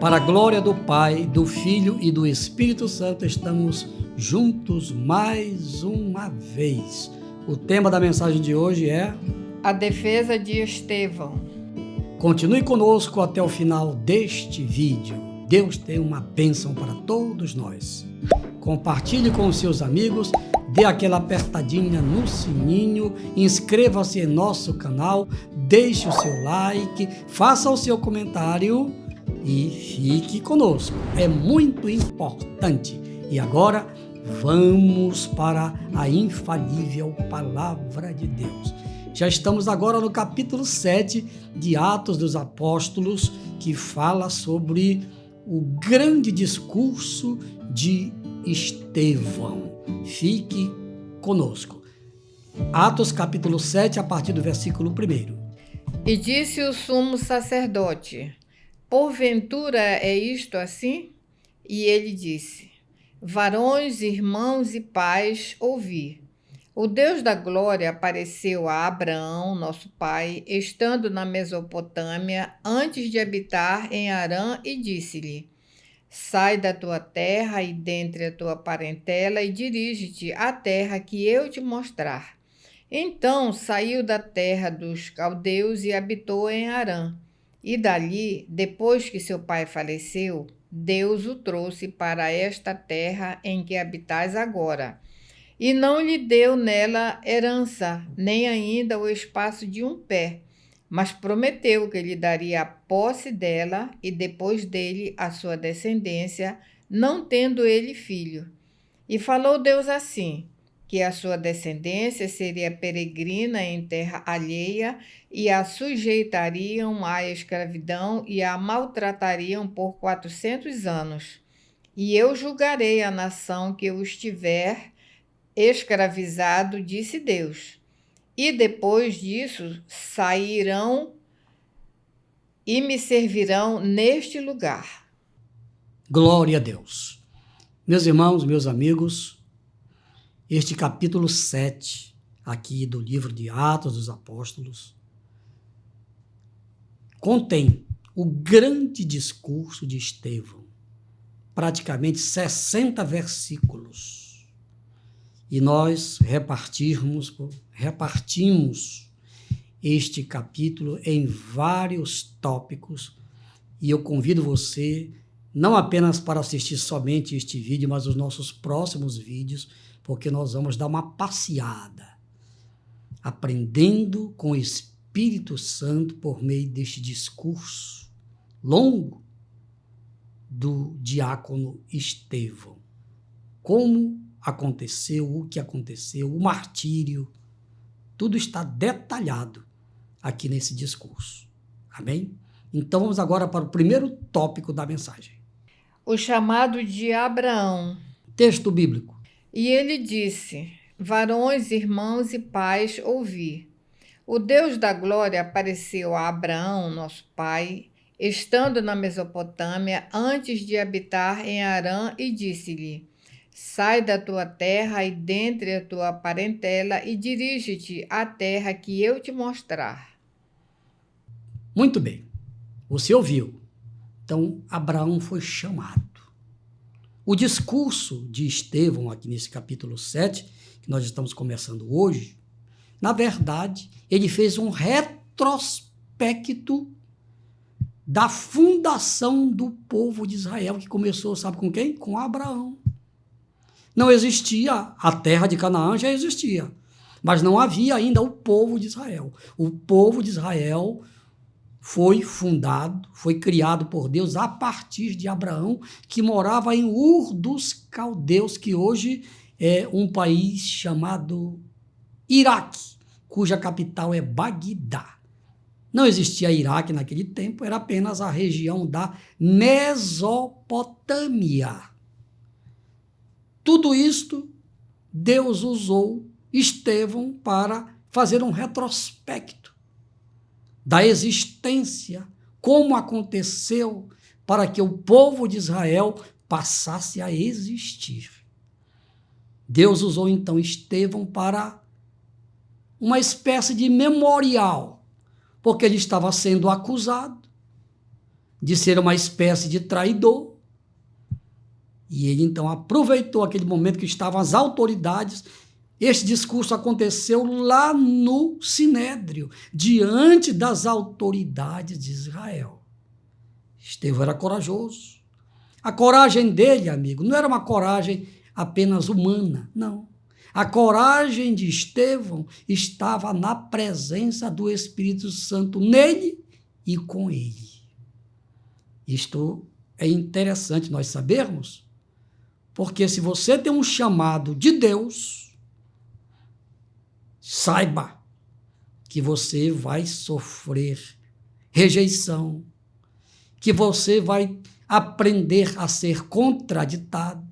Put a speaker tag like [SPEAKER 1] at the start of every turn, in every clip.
[SPEAKER 1] Para a glória do Pai, do Filho e do Espírito Santo, estamos juntos mais uma vez. O tema da mensagem de hoje é
[SPEAKER 2] a defesa de Estevão.
[SPEAKER 1] Continue conosco até o final deste vídeo. Deus tem uma bênção para todos nós. Compartilhe com os seus amigos, dê aquela apertadinha no sininho, inscreva-se em nosso canal, deixe o seu like, faça o seu comentário e fique conosco. É muito importante. E agora, vamos para a infalível Palavra de Deus. Já estamos agora no capítulo 7 de Atos dos Apóstolos, que fala sobre o grande discurso de Estevão. Fique conosco. Atos capítulo 7, a partir do versículo 1.
[SPEAKER 2] E disse o sumo sacerdote: porventura é isto assim? E ele disse: varões, irmãos e pais, ouvi. O Deus da glória apareceu a Abraão, nosso pai, estando na Mesopotâmia, antes de habitar em Harã, e disse-lhe: sai da tua terra e dentre a tua parentela e dirige-te à terra que eu te mostrar. Então saiu da terra dos caldeus e habitou em Harã. E dali, depois que seu pai faleceu, Deus o trouxe para esta terra em que habitais agora. E não lhe deu nela herança, nem ainda o espaço de um pé, mas prometeu que lhe daria a posse dela e depois dele a sua descendência, não tendo ele filho. E falou Deus assim, que a sua descendência seria peregrina em terra alheia e a sujeitariam à escravidão e a maltratariam por 400 anos. E eu julgarei a nação que os tiver escravizado, disse Deus. E depois disso sairão e me servirão neste lugar.
[SPEAKER 1] Glória a Deus. Meus irmãos, meus amigos, este capítulo 7 aqui do livro de Atos dos Apóstolos contém o grande discurso de Estevão, praticamente 60 versículos. E nós repartimos este capítulo em vários tópicos, e eu convido você não apenas para assistir somente este vídeo, mas os nossos próximos vídeos, porque nós vamos dar uma passeada, aprendendo com o Espírito Santo por meio deste discurso longo do diácono Estevão. Como aconteceu, o que aconteceu, o martírio, tudo está detalhado aqui nesse discurso. Amém? Então vamos agora para o primeiro tópico da mensagem.
[SPEAKER 2] O chamado de Abraão.
[SPEAKER 1] Texto bíblico.
[SPEAKER 2] E ele disse: varões, irmãos e pais, ouvi. O Deus da glória apareceu a Abraão, nosso pai, estando na Mesopotâmia, antes de habitar em Harã, e disse-lhe: sai da tua terra e dentre a tua parentela e dirige-te à terra que eu te mostrar.
[SPEAKER 1] Muito bem, você ouviu. Então, Abraão foi chamado. O discurso de Estevão, aqui nesse capítulo 7, que nós estamos começando hoje, na verdade, ele fez um retrospecto da fundação do povo de Israel, que começou, sabe com quem? Com Abraão. Não existia, a terra de Canaã já existia, mas não havia ainda o povo de Israel. O povo de Israel foi fundado, foi criado por Deus a partir de Abraão, que morava em Ur dos Caldeus, que hoje é um país chamado Iraque, cuja capital é Bagdá. Não existia Iraque naquele tempo, era apenas a região da Mesopotâmia. Tudo isto, Deus usou Estevão para fazer um retrospecto da existência, como aconteceu para que o povo de Israel passasse a existir. Deus usou então Estevão para uma espécie de memorial, porque ele estava sendo acusado de ser uma espécie de traidor. E ele então aproveitou aquele momento que estavam as autoridades. Este discurso aconteceu lá no Sinédrio, diante das autoridades de Israel. Estevão era corajoso. A coragem dele, amigo, não era uma coragem apenas humana, não. A coragem de Estevão estava na presença do Espírito Santo nele e com ele. Isto é interessante nós sabermos, porque se você tem um chamado de Deus, saiba que você vai sofrer rejeição, que você vai aprender a ser contraditado,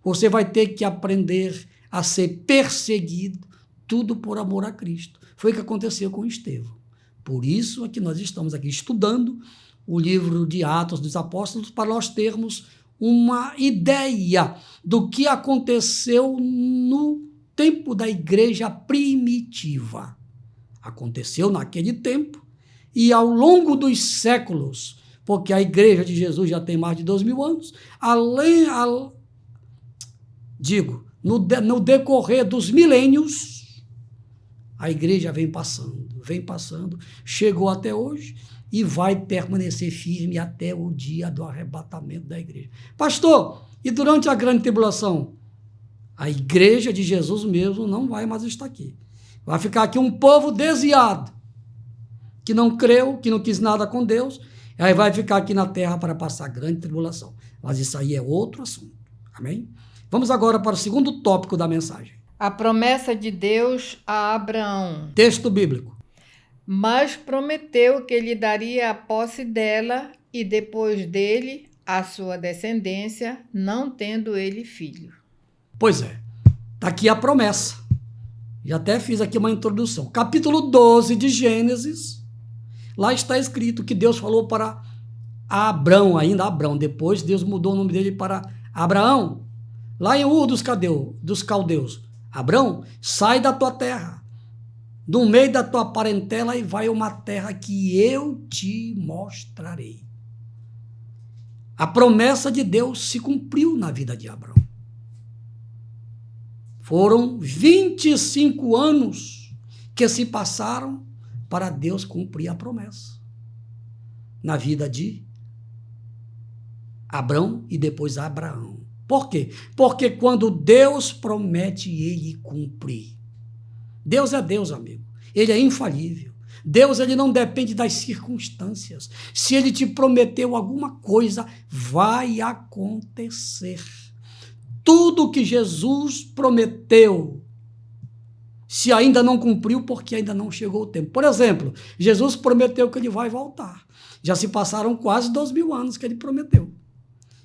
[SPEAKER 1] você vai ter que aprender a ser perseguido, tudo por amor a Cristo. Foi o que aconteceu com Estevão. Por isso é que nós estamos aqui estudando o livro de Atos dos Apóstolos, para nós termos uma ideia do que aconteceu no tempo da igreja primitiva. Aconteceu naquele tempo e ao longo dos séculos, porque a igreja de Jesus já tem mais de 2000 anos, no decorrer dos milênios, a igreja vem passando, chegou até hoje e vai permanecer firme até o dia do arrebatamento da igreja. Pastor, e durante a grande tribulação? A igreja de Jesus mesmo não vai mais estar aqui. Vai ficar aqui um povo desviado, que não creu, que não quis nada com Deus, aí vai ficar aqui na terra para passar a grande tribulação. Mas isso aí é outro assunto. Amém? Vamos agora para o segundo tópico da mensagem.
[SPEAKER 2] A promessa de Deus a Abraão.
[SPEAKER 1] Texto bíblico.
[SPEAKER 2] Mas prometeu que lhe daria a posse dela e depois dele a sua descendência, não tendo ele filho.
[SPEAKER 1] Pois é, está aqui a promessa. Já até fiz aqui uma introdução. Capítulo 12 de Gênesis, lá está escrito que Deus falou para Abrão, ainda Abrão, depois Deus mudou o nome dele para Abraão, lá em Ur dos Caldeus. Abrão, sai da tua terra, do meio da tua parentela e vai a uma terra que eu te mostrarei. A promessa de Deus se cumpriu na vida de Abrão. Foram 25 anos que se passaram para Deus cumprir a promessa na vida de Abrão e depois Abraão. Por quê? Porque quando Deus promete, ele cumpre. Deus é Deus, amigo. Ele é infalível. Deus, ele não depende das circunstâncias. Se ele te prometeu alguma coisa, vai acontecer. Tudo que Jesus prometeu, se ainda não cumpriu, porque ainda não chegou o tempo. Por exemplo, Jesus prometeu que ele vai voltar. Já se passaram quase 2000 anos que ele prometeu.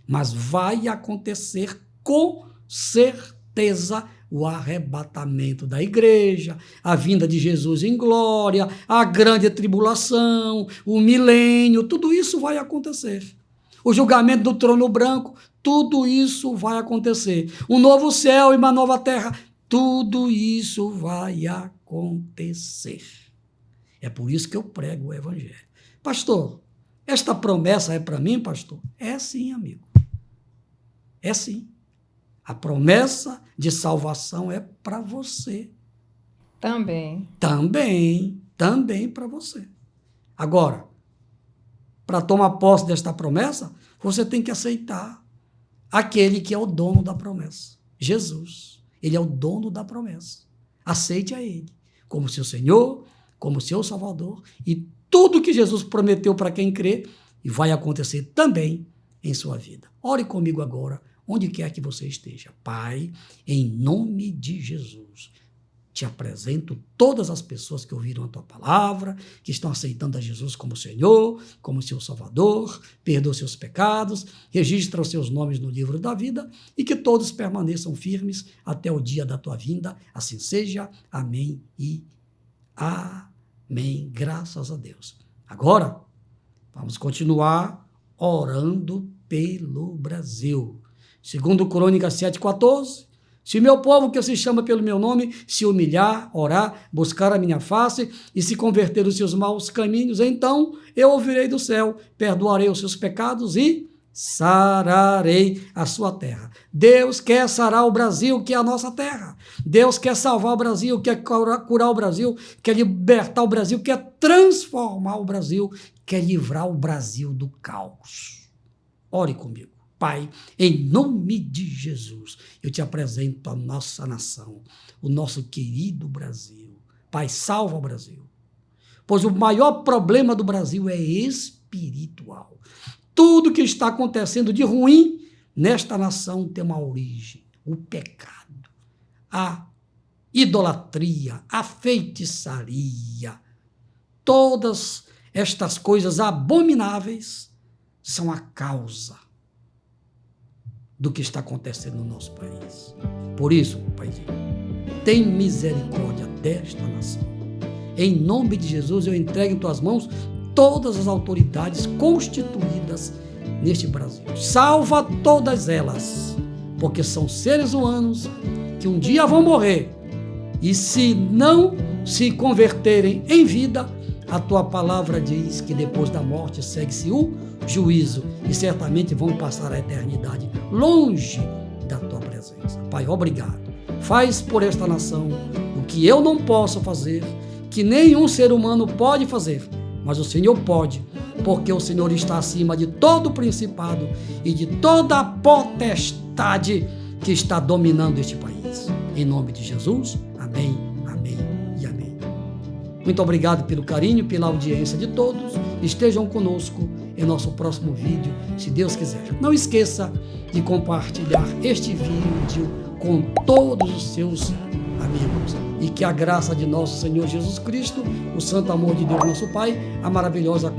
[SPEAKER 1] Mas vai acontecer com certeza o arrebatamento da igreja, a vinda de Jesus em glória, a grande tribulação, o milênio, tudo isso vai acontecer. O julgamento do trono branco, tudo isso vai acontecer. Um novo céu e uma nova terra, tudo isso vai acontecer. É por isso que eu prego o evangelho. Pastor, esta promessa é para mim, pastor? É sim, amigo. É sim. A promessa de salvação é para você.
[SPEAKER 2] Também
[SPEAKER 1] para você. Agora, para tomar posse desta promessa, você tem que aceitar aquele que é o dono da promessa, Jesus. Ele é o dono da promessa. Aceite a ele como seu Senhor, como seu Salvador, e tudo que Jesus prometeu para quem crê vai acontecer também em sua vida. Ore comigo agora, onde quer que você esteja. Pai, em nome de Jesus, te apresento todas as pessoas que ouviram a tua palavra, que estão aceitando a Jesus como Senhor, como seu Salvador, perdoa seus pecados, registra os seus nomes no livro da vida e que todos permaneçam firmes até o dia da tua vinda. Assim seja. Amém e amém. Graças a Deus. Agora, vamos continuar orando pelo Brasil. Segundo Crônicas 7,14, Se o meu povo, que se chama pelo meu nome, se humilhar, orar, buscar a minha face e se converter dos seus maus caminhos, então eu ouvirei do céu, perdoarei os seus pecados e sararei a sua terra. Deus quer sarar o Brasil, que é a nossa terra. Deus quer salvar o Brasil, quer curar o Brasil, quer libertar o Brasil, quer transformar o Brasil, quer livrar o Brasil do caos. Ore comigo. Pai, em nome de Jesus, eu te apresento a nossa nação, o nosso querido Brasil. Pai, salva o Brasil, pois o maior problema do Brasil é espiritual. Tudo que está acontecendo de ruim nesta nação tem uma origem: o pecado, a idolatria, a feitiçaria. Todas estas coisas abomináveis são a causa do que está acontecendo no nosso país. Por isso, Paizinho, tem misericórdia desta nação. Em nome de Jesus, eu entrego em tuas mãos todas as autoridades constituídas neste Brasil. Salva todas elas, porque são seres humanos que um dia vão morrer. E se não se converterem em vida, a tua palavra diz que depois da morte segue-se o juízo e certamente vão passar a eternidade longe da tua presença. Pai, obrigado. Faz por esta nação o que eu não posso fazer, que nenhum ser humano pode fazer, mas o Senhor pode, porque o Senhor está acima de todo principado e de toda a potestade que está dominando este país. Em nome de Jesus, amém, amém e amém. Muito obrigado pelo carinho, pela audiência de todos. Estejam conosco em nosso próximo vídeo, se Deus quiser. Não esqueça de compartilhar este vídeo com todos os seus amigos. E que a graça de nosso Senhor Jesus Cristo, o santo amor de Deus nosso Pai, a maravilhosa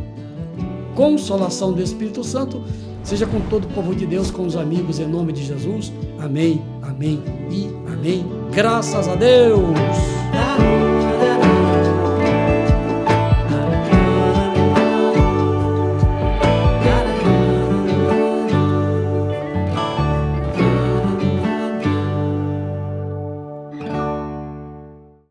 [SPEAKER 1] consolação do Espírito Santo, seja com todo o povo de Deus, com os amigos, em nome de Jesus. Amém, amém e amém. Graças a Deus!